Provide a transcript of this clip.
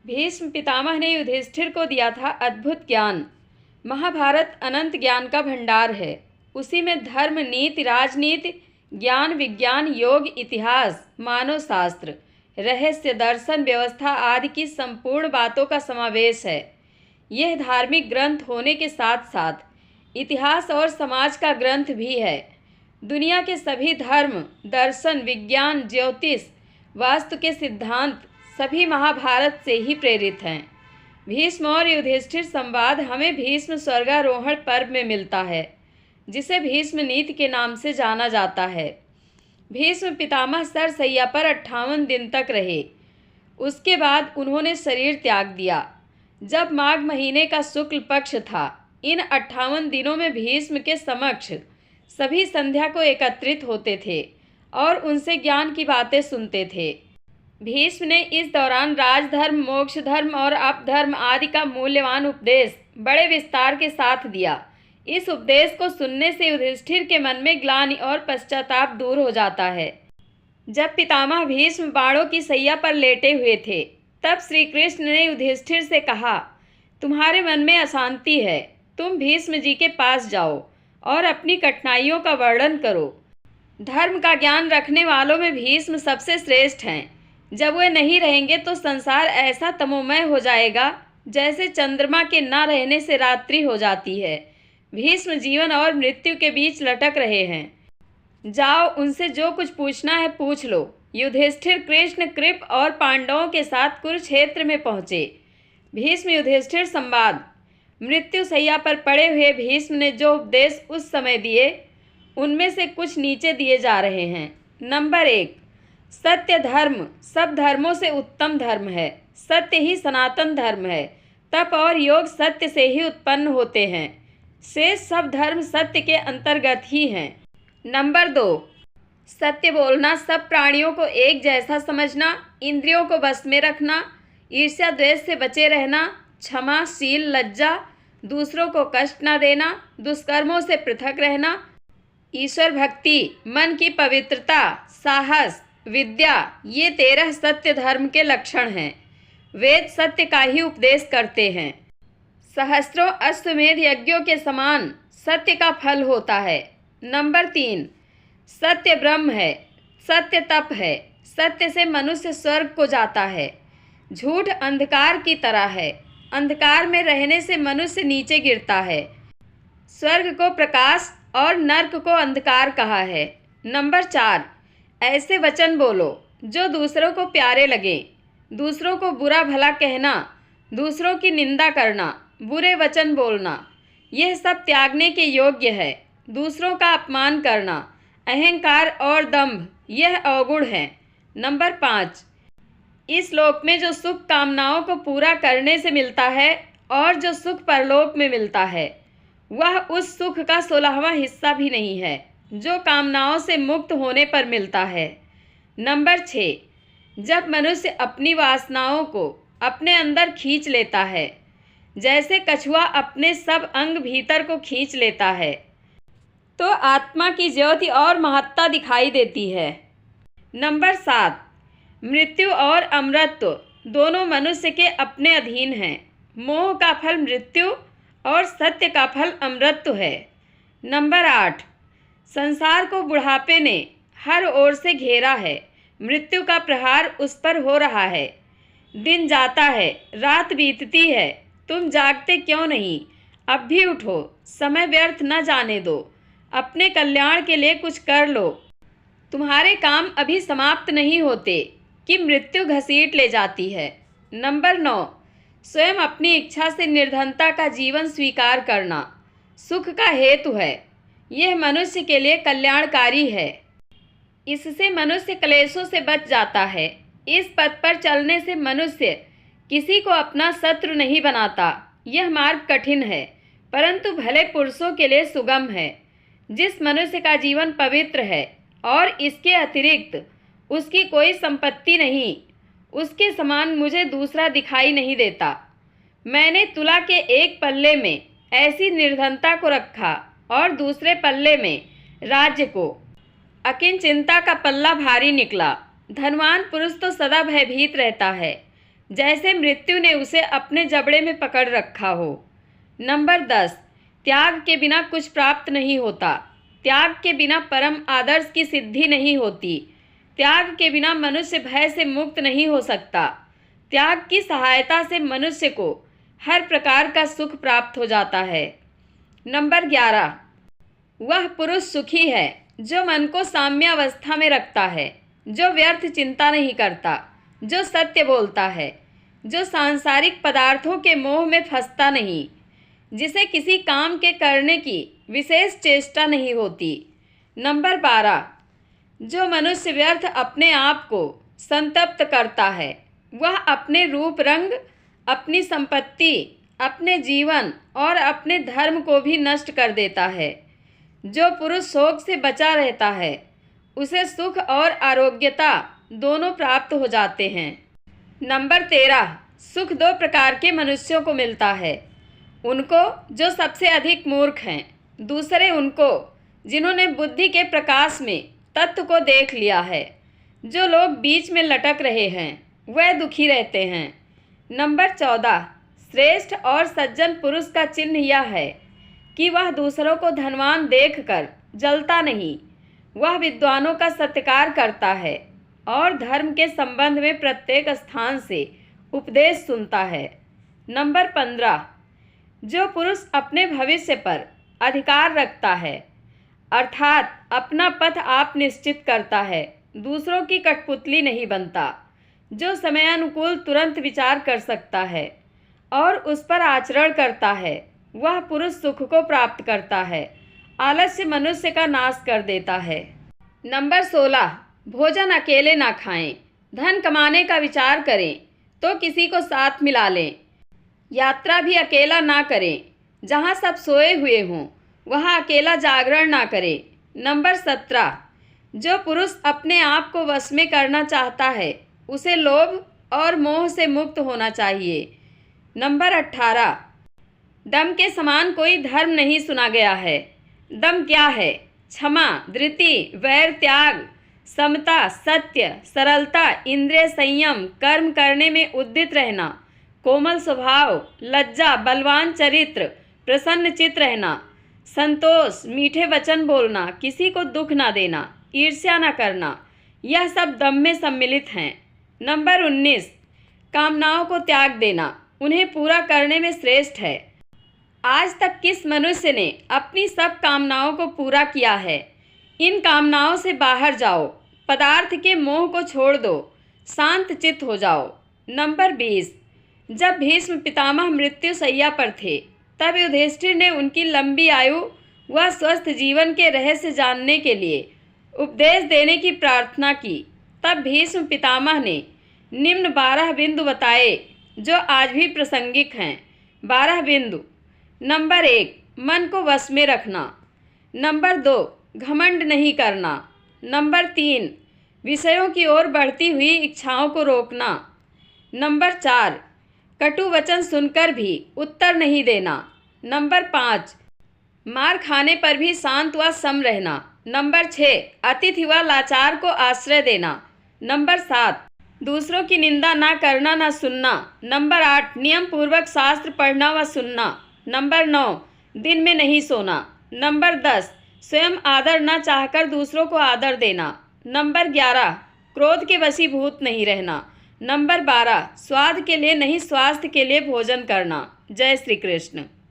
भीष्म पितामह ने युधिष्ठिर को दिया था अद्भुत ज्ञान। महाभारत अनंत ज्ञान का भंडार है। उसी में धर्म, नीति, राजनीति, ज्ञान, विज्ञान, योग, इतिहास, मानव शास्त्र, रहस्य, दर्शन, व्यवस्था आदि की संपूर्ण बातों का समावेश है। यह धार्मिक ग्रंथ होने के साथ साथ इतिहास और समाज का ग्रंथ भी है। दुनिया के सभी धर्म, दर्शन, विज्ञान, ज्योतिष, वास्तु के सिद्धांत सभी महाभारत से ही प्रेरित हैं। भीष्म और युधिष्ठिर संवाद हमें भीष्म स्वर्गारोहण पर्व में मिलता है, जिसे भीष्म नीति के नाम से जाना जाता है। भीष्म पितामह सरसैया पर 58 दिन तक रहे। उसके बाद उन्होंने शरीर त्याग दिया। जब माघ महीने का शुक्ल पक्ष था, इन 58 दिनों में भीष्म के समक्ष सभी संध्या को एकत्रित होते थे और उनसे ज्ञान की बातें सुनते थे। भीष्म ने इस दौरान राजधर्म, मोक्ष धर्म और अपधर्म आदि का मूल्यवान उपदेश बड़े विस्तार के साथ दिया। इस उपदेश को सुनने से युधिष्ठिर के मन में ग्लानि और पश्चाताप दूर हो जाता है। जब पितामह भीष्म बाणों की सैया पर लेटे हुए थे, तब श्री कृष्ण ने युधिष्ठिर से कहा, तुम्हारे मन में अशांति है, तुम भीष्म जी के पास जाओ और अपनी कठिनाइयों का वर्णन करो। धर्म का ज्ञान रखने वालों में भीष्म सबसे श्रेष्ठ हैं। जब वे नहीं रहेंगे तो संसार ऐसा तमोमय हो जाएगा जैसे चंद्रमा के न रहने से रात्रि हो जाती है। भीष्म जीवन और मृत्यु के बीच लटक रहे हैं। जाओ, उनसे जो कुछ पूछना है पूछ लो। युधिष्ठिर कृष्ण, कृप और पांडवों के साथ कुरुक्षेत्र में पहुँचे। भीष्म युधिष्ठिर संवाद। मृत्यु शैया पर पड़े हुए भीष्म ने जो उपदेश उस समय दिए, उनमें से कुछ नीचे दिए जा रहे हैं। नंबर 1, सत्य धर्म सब धर्मों से उत्तम धर्म है। सत्य ही सनातन धर्म है। तप और योग सत्य से ही उत्पन्न होते हैं। शेष सब धर्म सत्य के अंतर्गत ही हैं। नंबर 2, सत्य बोलना, सब प्राणियों को एक जैसा समझना, इंद्रियों को बस में रखना, ईर्ष्या द्वेष से बचे रहना, क्षमाशील, लज्जा, दूसरों को कष्ट न देना, दुष्कर्मों से पृथक रहना, ईश्वर भक्ति, मन की पवित्रता, साहस, विद्या, ये 13 सत्य धर्म के लक्षण हैं। वेद सत्य का ही उपदेश करते हैं। सहस्त्रों अश्वमेध यज्ञों के समान सत्य का फल होता है। नंबर 3, सत्य ब्रह्म है, सत्य तप है। सत्य से मनुष्य स्वर्ग को जाता है। झूठ अंधकार की तरह है, अंधकार में रहने से मनुष्य नीचे गिरता है। स्वर्ग को प्रकाश और नर्क को अंधकार कहा है। नंबर 4, ऐसे वचन बोलो जो दूसरों को प्यारे लगे। दूसरों को बुरा भला कहना, दूसरों की निंदा करना, बुरे वचन बोलना, यह सब त्यागने के योग्य है। दूसरों का अपमान करना, अहंकार और दंभ, यह अवगुण है। नंबर 5, इस लोक में जो सुख कामनाओं को पूरा करने से मिलता है और जो सुख परलोक में मिलता है, वह उस सुख का 16वां हिस्सा भी नहीं है जो कामनाओं से मुक्त होने पर मिलता है। नंबर 6, जब मनुष्य अपनी वासनाओं को अपने अंदर खींच लेता है, जैसे कछुआ अपने सब अंग भीतर को खींच लेता है, तो आत्मा की ज्योति और महत्ता दिखाई देती है। नंबर 7, मृत्यु और अमरत्व दोनों मनुष्य के अपने अधीन हैं। मोह का फल मृत्यु और सत्य का फल अमरत्व है। नंबर 8, संसार को बुढ़ापे ने हर ओर से घेरा है। मृत्यु का प्रहार उस पर हो रहा है। दिन जाता है, रात बीतती है, तुम जागते क्यों नहीं? अब भी उठो, समय व्यर्थ न जाने दो। अपने कल्याण के लिए कुछ कर लो। तुम्हारे काम अभी समाप्त नहीं होते कि मृत्यु घसीट ले जाती है। नंबर 9, स्वयं अपनी इच्छा से निर्धनता का जीवन स्वीकार करना सुख का हेतु है। यह मनुष्य के लिए कल्याणकारी है। इससे मनुष्य क्लेशों से बच जाता है। इस पथ पर चलने से मनुष्य किसी को अपना शत्रु नहीं बनाता। यह मार्ग कठिन है, परंतु भले पुरुषों के लिए सुगम है। जिस मनुष्य का जीवन पवित्र है और इसके अतिरिक्त उसकी कोई संपत्ति नहीं, उसके समान मुझे दूसरा दिखाई नहीं देता। मैंने तुला के एक पल्ले में ऐसी निर्धनता को रखा और दूसरे पल्ले में राज्य को। अकिंचिंता का पल्ला भारी निकला। धनवान पुरुष तो सदा भयभीत रहता है, जैसे मृत्यु ने उसे अपने जबड़े में पकड़ रखा हो। नंबर 10, त्याग के बिना कुछ प्राप्त नहीं होता। त्याग के बिना परम आदर्श की सिद्धि नहीं होती। त्याग के बिना मनुष्य भय से मुक्त नहीं हो सकता। त्याग की सहायता से मनुष्य को हर प्रकार का सुख प्राप्त हो जाता है। नंबर 11, वह पुरुष सुखी है जो मन को साम्यावस्था में रखता है, जो व्यर्थ चिंता नहीं करता, जो सत्य बोलता है, जो सांसारिक पदार्थों के मोह में फंसता नहीं, जिसे किसी काम के करने की विशेष चेष्टा नहीं होती। नंबर 12, जो मनुष्य व्यर्थ अपने आप को संतप्त करता है, वह अपने रूप रंग, अपनी संपत्ति, अपने जीवन और अपने धर्म को भी नष्ट कर देता है। जो पुरुष शोक से बचा रहता है, उसे सुख और आरोग्यता दोनों प्राप्त हो जाते हैं। नंबर 13, सुख दो प्रकार के मनुष्यों को मिलता है। उनको जो सबसे अधिक मूर्ख हैं, दूसरे उनको जिन्होंने बुद्धि के प्रकाश में तत्व को देख लिया है। जो लोग बीच में लटक रहे हैं वह दुखी रहते हैं। नंबर 14, श्रेष्ठ और सज्जन पुरुष का चिन्ह यह है कि वह दूसरों को धनवान देखकर जलता नहीं। वह विद्वानों का सत्कार करता है और धर्म के संबंध में प्रत्येक स्थान से उपदेश सुनता है। नंबर 15, जो पुरुष अपने भविष्य पर अधिकार रखता है, अर्थात अपना पथ आप निश्चित करता है, दूसरों की कठपुतली नहीं बनता, जो समयानुकूल तुरंत विचार कर सकता है और उस पर आचरण करता है, वह पुरुष सुख को प्राप्त करता है। आलस्य मनुष्य का नाश कर देता है। नंबर 16, भोजन अकेले ना खाएं। धन कमाने का विचार करें तो किसी को साथ मिला लें। यात्रा भी अकेला ना करें। जहाँ सब सोए हुए हों वहाँ अकेला जागरण ना करें। नंबर 17, जो पुरुष अपने आप को वश में करना चाहता है, उसे लोभ और मोह से मुक्त होना चाहिए। नंबर 18, दम के समान कोई धर्म नहीं सुना गया है। दम क्या है? क्षमा, धृति, वैर, त्याग, समता, सत्य, सरलता, इंद्रिय संयम, कर्म करने में उद्यत रहना, कोमल स्वभाव, लज्जा, बलवान चरित्र, प्रसन्न चित्त रहना, संतोष, मीठे वचन बोलना, किसी को दुख ना देना, ईर्ष्या ना करना, यह सब दम में सम्मिलित हैं। नंबर 19, कामनाओं को त्याग देना उन्हें पूरा करने में श्रेष्ठ है। आज तक किस मनुष्य ने अपनी सब कामनाओं को पूरा किया है? इन कामनाओं से बाहर जाओ, पदार्थ के मोह को छोड़ दो, शांत चित्त हो जाओ। नंबर 20, जब भीष्म पितामह मृत्यु शैया पर थे, तब युधिष्ठिर ने उनकी लंबी आयु व स्वस्थ जीवन के रहस्य जानने के लिए उपदेश देने की प्रार्थना की। तब भीष्म पितामह ने निम्न 12 बिंदु बताए जो आज भी प्रासंगिक हैं। 12 बिंदु। नंबर 1, मन को वश में रखना। नंबर 2, घमंड नहीं करना। नंबर 3, विषयों की ओर बढ़ती हुई इच्छाओं को रोकना। नंबर 4, कटु वचन सुनकर भी उत्तर नहीं देना। नंबर 5, मार खाने पर भी शांत व सम रहना। नंबर 6, अतिथि व लाचार को आश्रय देना। नंबर 7, दूसरों की निंदा ना करना ना सुनना। नंबर 8, नियम पूर्वक शास्त्र पढ़ना व सुनना। नंबर 9, दिन में नहीं सोना। नंबर 10, स्वयं आदर न चाहकर दूसरों को आदर देना। नंबर 11, क्रोध के वशीभूत नहीं रहना। नंबर 12, स्वाद के लिए नहीं स्वास्थ्य के लिए भोजन करना। जय श्री कृष्ण।